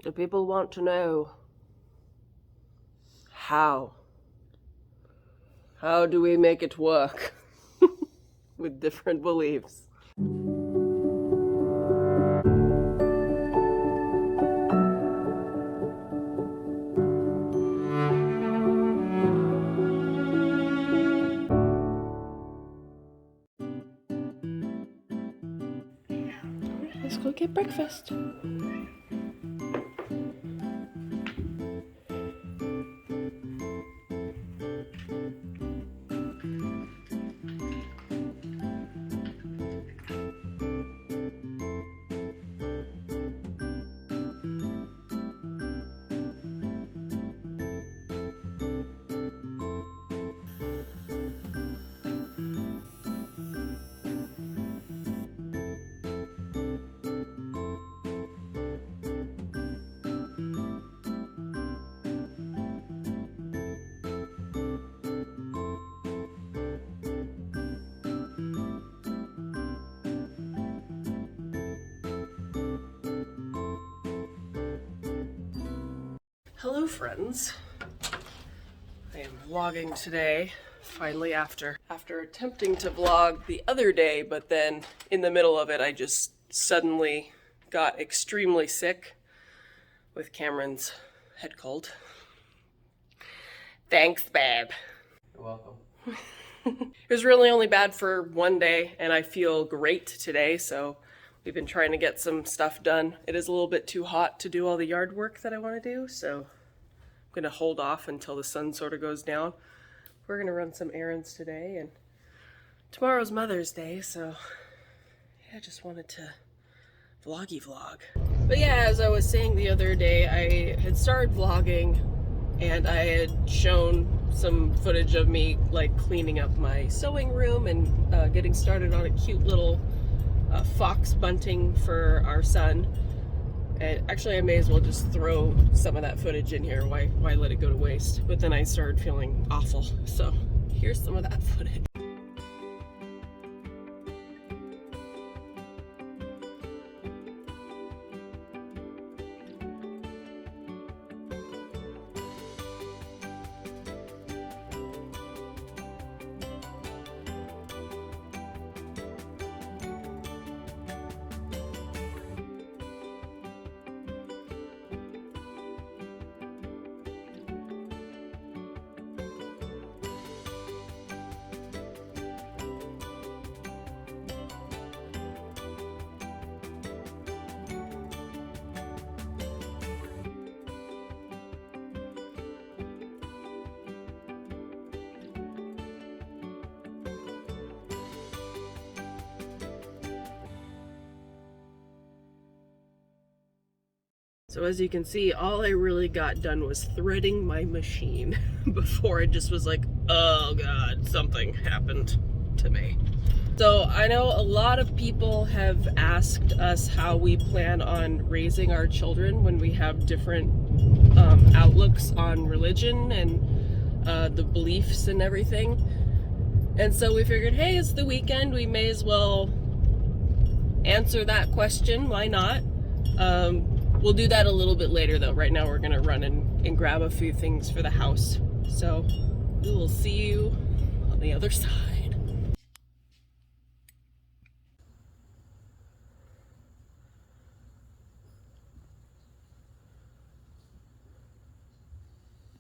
Do people want to know how? How do we make it work with different beliefs? Let's go get breakfast. Hello friends, I am vlogging today, finally after attempting to vlog the other day, but then in the middle of it I just suddenly got extremely sick with Cameron's head cold. Thanks, babe. You're welcome. It was really only bad for one day and I feel great today, so we've been trying to get some stuff done. It is a little bit too hot to do all the yard work that I want to do, so I'm going to hold off until the sun sort of goes down. We're going to run some errands today, and tomorrow's Mother's Day, so yeah, I just wanted to vlog. But yeah, as I was saying the other day, I had started vlogging and I had shown some footage of me like cleaning up my sewing room and getting started on a cute little fox bunting for our son. And actually I may as well just throw some of that footage in here. Why let it go to waste? But then I started feeling awful, so here's some of that footage. So as you can see, all I really got done was threading my machine before I just was like, oh God, something happened to me. So I know a lot of people have asked us how we plan on raising our children when we have different outlooks on religion and the beliefs and everything. And so we figured, hey, it's the weekend, we may as well answer that question, why not? We'll do that a little bit later though. Right now we're gonna run and grab a few things for the house. So we will see you on the other side.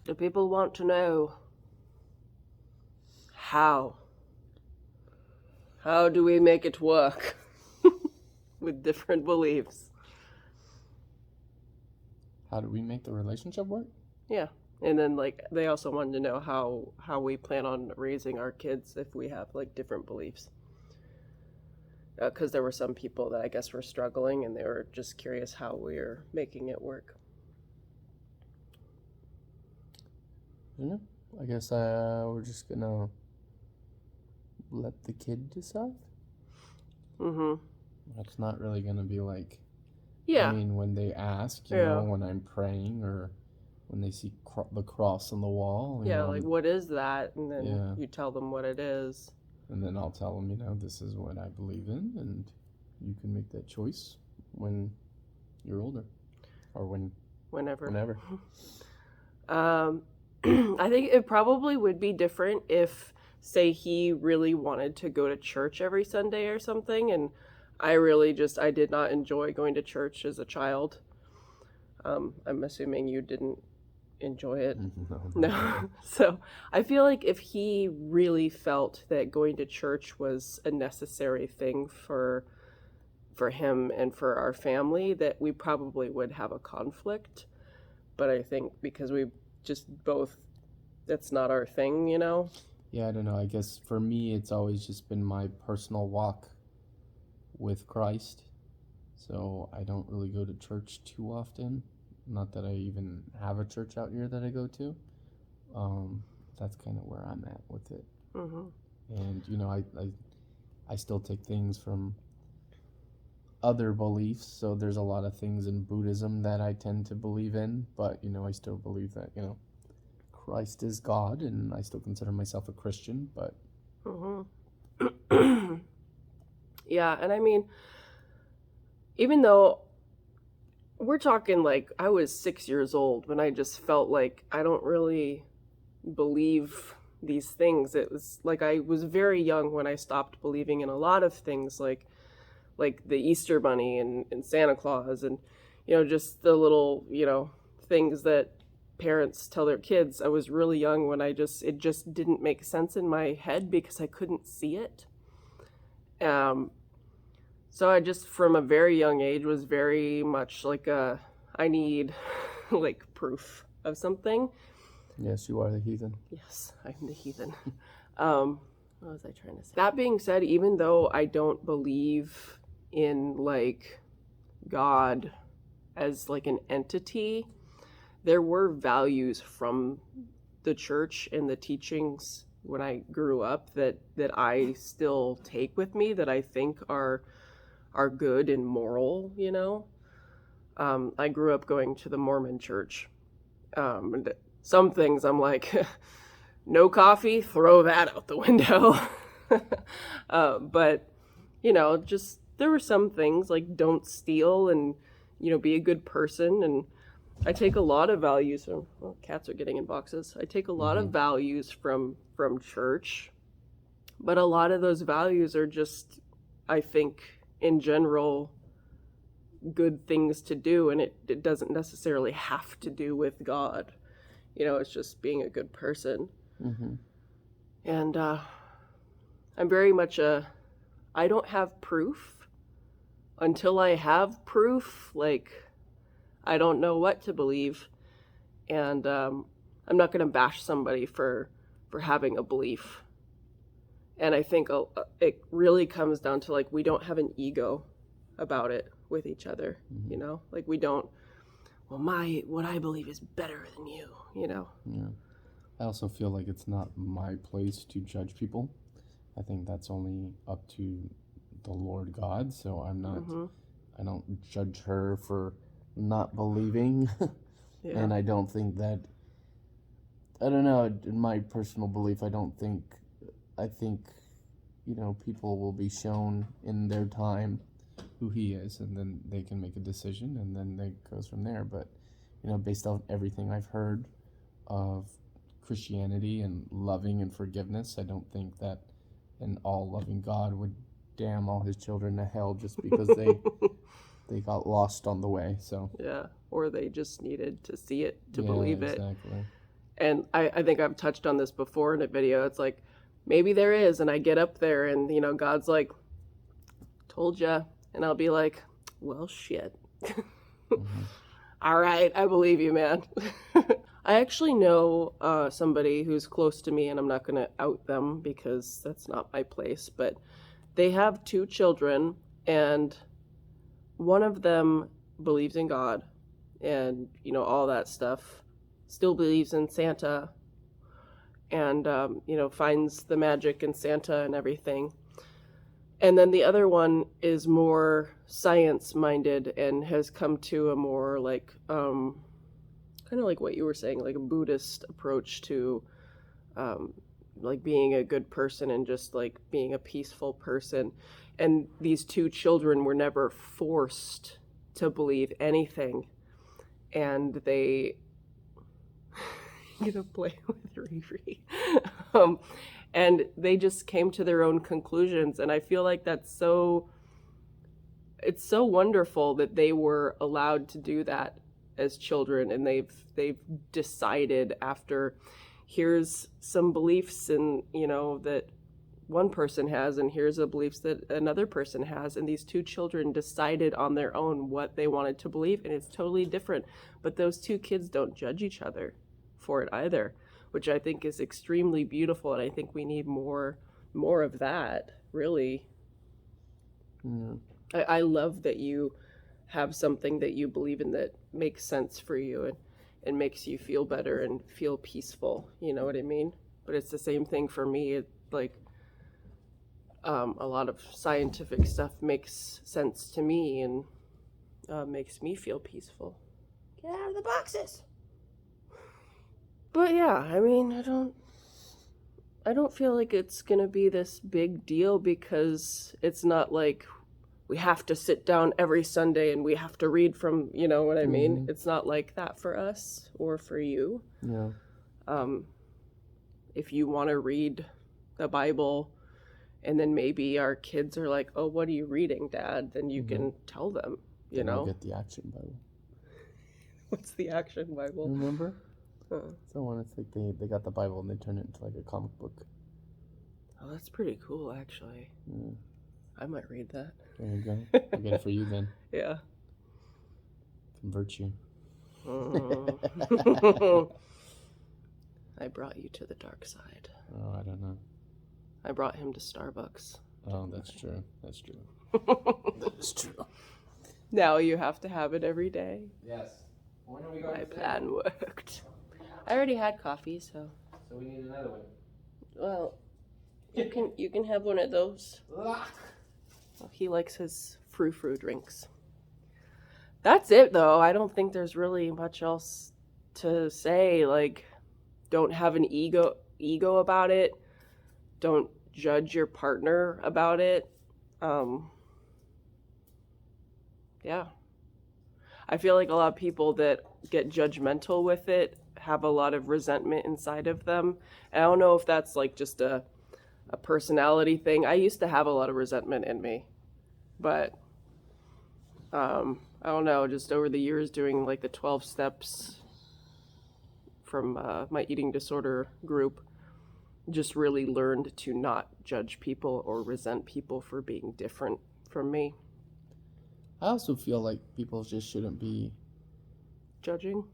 Do people want to know how? How do we make it work with different beliefs? How do we make the relationship work? Yeah. And then like they also wanted to know how we plan on raising our kids if we have like different beliefs. Because there were some people that I guess were struggling and they were just curious how we're making it work. Yeah, I guess we're just gonna let the kid decide. Mm-hmm. That's not really gonna be like, yeah. I mean, when they ask, you know, when I'm praying or when they see the cross on the wall. Yeah, like what is that? And then Yeah. you tell them what it is. And then I'll tell them, you know, this is what I believe in, and you can make that choice when you're older, or when whenever. Whenever. I think it probably would be different if, say, he really wanted to go to church every Sunday or something, and I did not enjoy going to church as a child. I'm assuming you didn't enjoy it. No. So I feel like if he really felt that going to church was a necessary thing for him and for our family, that we probably would have a conflict. But I think because we just both, that's not our thing, you know? Yeah, I don't know. I guess for me, it's always just been my personal walk with Christ. So I don't really go to church too often. Not that I even have a church out here that I go to. That's kind of where I'm at with it. Mm-hmm. And, you know, I still take things from other beliefs. So there's a lot of things in Buddhism that I tend to believe in. But, you know, I still believe that, you know, Christ is God, and I still consider myself a Christian, but... Mm-hmm. Yeah, and I mean, even though we're talking like I was 6 years old when I just felt like I don't really believe these things. It was like I was very young when I stopped believing in a lot of things, like the Easter Bunny and Santa Claus, and, you know, just the little, you know, things that parents tell their kids. I was really young when it just didn't make sense in my head because I couldn't see it. So I just, from a very young age, was very much like I need like proof of something. Yes, you are the heathen. Yes, I'm the heathen. What was I trying to say? That being said, even though I don't believe in like God as like an entity, there were values from the church and the teachings when I grew up that I still take with me, that I think are good and moral, you know. I grew up going to the Mormon church. And some things I'm like, no coffee, throw that out the window. But, you know, just there were some things like don't steal and, you know, be a good person. And I take a lot of values from, well, cats are getting in boxes. I take a lot of values from church, but a lot of those values are just, I think, in general, good things to do, and it doesn't necessarily have to do with God. You know, it's just being a good person. Mm-hmm. And I'm very much I don't have proof. Until I have proof, like, I don't know what to believe. And I'm not going to bash somebody for having a belief. And I think it really comes down to, like, we don't have an ego about it with each other, you know? Like, we don't, well, what I believe is better than you, you know? Yeah. I also feel like it's not my place to judge people. I think that's only up to the Lord God, so I'm not, I don't judge her for not believing. Yeah. And I don't think that, I don't know, in my personal belief, I think, you know, people will be shown in their time who he is, and then they can make a decision, and then it goes from there. But, you know, based on everything I've heard of Christianity and loving and forgiveness, I don't think that an all-loving God would damn all his children to hell just because they got lost on the way. So yeah, or they just needed to see it to believe it. Exactly. And I think I've touched on this before in a video. It's like, maybe there is, and I get up there and, you know, God's like, told ya, and I'll be like, well, shit. All right, I believe you, man. I actually know somebody who's close to me, and I'm not going to out them because that's not my place, but they have 2 children, and one of them believes in God and, you know, all that stuff, still believes in Santa, and, you know, finds the magic in Santa and everything. And then the other one is more science-minded and has come to a more, like, kind of like what you were saying, like a Buddhist approach to, like, being a good person and just, like, being a peaceful person. And these 2 children were never forced to believe anything. and they gonna play with Riri. um, and they just came to their own conclusions, and I feel like it's so wonderful that they were allowed to do that as children, and they've decided after, here's some beliefs and that one person has, and here's the beliefs that another person has, and these two children decided on their own what they wanted to believe, and it's totally different. But those two kids don't judge each other for it either, which I think is extremely beautiful, and I think we need more of that, really. Yeah. I love that you have something that you believe in that makes sense for you and makes you feel better and feel peaceful, you know what I mean? But it's the same thing for me. It, like, a lot of scientific stuff makes sense to me and makes me feel peaceful. Get out of the boxes! But yeah, I mean, I don't feel like it's gonna be this big deal, because it's not like we have to sit down every Sunday and we have to read from, you know what I mean? Mm-hmm. It's not like that for us or for you. Yeah. If you want to read the Bible, and then maybe our kids are like, oh, what are you reading, Dad? Then you can tell them, you Then know? I'll get the Action Bible. What's the Action Bible? Remember? So when it's like they got the Bible and they turn it into like a comic book. Oh, that's pretty cool, actually. Yeah. I might read that. There you go. I'll get it for you then. Yeah. Convert you. I brought you to the dark side. Oh, I don't know. I brought him to Starbucks. Oh, that's true. That's true. That's true. Now you have to have it every day. Yes. When are we going? My plan worked. I already had coffee, so. So we need another one. Well, you can have one of those. Well, he likes his frou-frou drinks. That's it, though. I don't think there's really much else to say. Like, don't have an ego about it. Don't judge your partner about it. Yeah. I feel like a lot of people that get judgmental with it have a lot of resentment inside of them. And I don't know if that's like just a personality thing. I used to have a lot of resentment in me, but I don't know, just over the years doing like the 12 steps from my eating disorder group, just really learned to not judge people or resent people for being different from me. I also feel like people just shouldn't be Judging?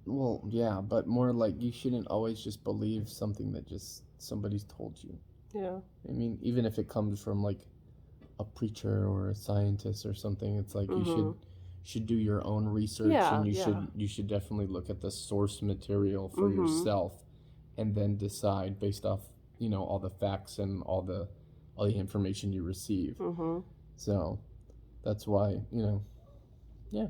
well, yeah, but more like you shouldn't always just believe something that just somebody's told you. Yeah. I mean, even if it comes from like a preacher or a scientist or something, it's like you should do your own research, and you should definitely look at the source material for yourself, and then decide based off, you know, all the facts and all the information you receive. So that's why, you know, yeah.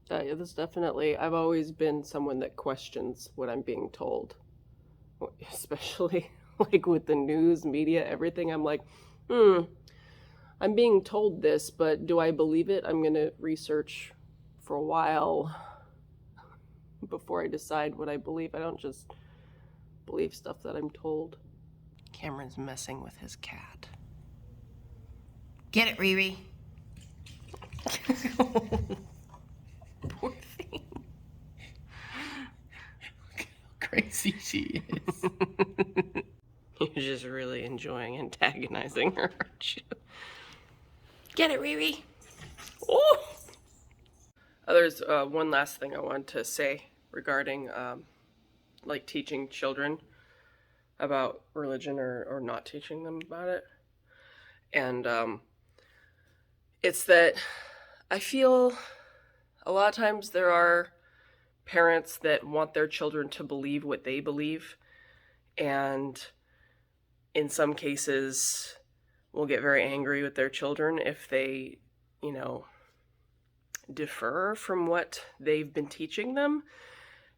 That's definitely, I've always been someone that questions what I'm being told, especially like with the news, media, everything. I'm like, I'm being told this, but do I believe it? I'm going to research for a while before I decide what I believe. I don't just believe stuff that I'm told. Cameron's messing with his cat. Get it, Riri. Poor thing. Look how crazy she is. You're just really enjoying antagonizing her, aren't you? Get it, Riri. Oh! There's one last thing I want to say regarding like teaching children about religion or not teaching them about it. And it's that I feel a lot of times there are parents that want their children to believe what they believe, and in some cases will get very angry with their children if they, you know, defer from what they've been teaching them.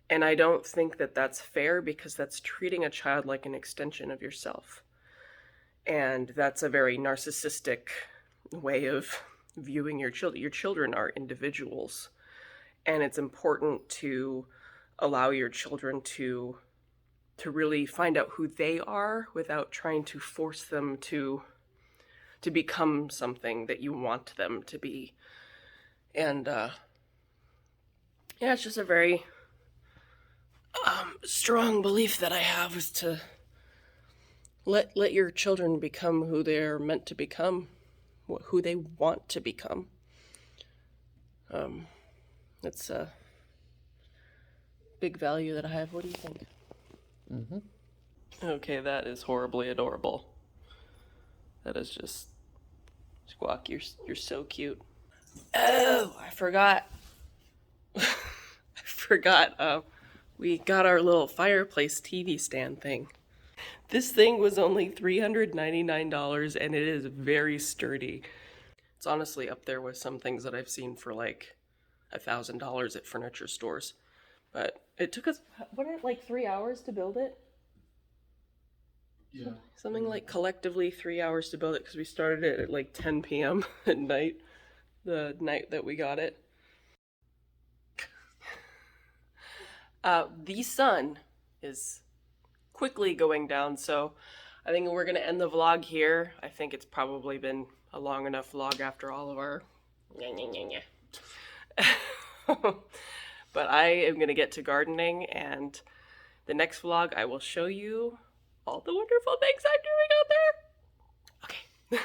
And I don't think that that's fair, because that's treating a child like an extension of yourself. And that's a very narcissistic way of viewing your children. Your children are individuals. And it's important to allow your children to really find out who they are without trying to force them to become something that you want them to be. And yeah, it's just a very strong belief that I have, is to let your children become who they're meant to become, who they want to become. It's a big value that I have. What do you think? Okay, that is horribly adorable. That is just Squawk. You're so cute. Oh, I forgot. We got our little fireplace TV stand thing. This thing was only $399 and it is very sturdy. It's honestly up there with some things that I've seen for like $1,000 at furniture stores. But it took us, like 3 hours to build it? Yeah. Something like collectively 3 hours to build it, because we started it at like 10 p.m. at night, the night that we got it. The sun is quickly going down, so I think we're going to end the vlog here. I think it's probably been a long enough vlog after all of our... But I am going to get to gardening, and the next vlog I will show you all the wonderful things I'm doing out there. Okay.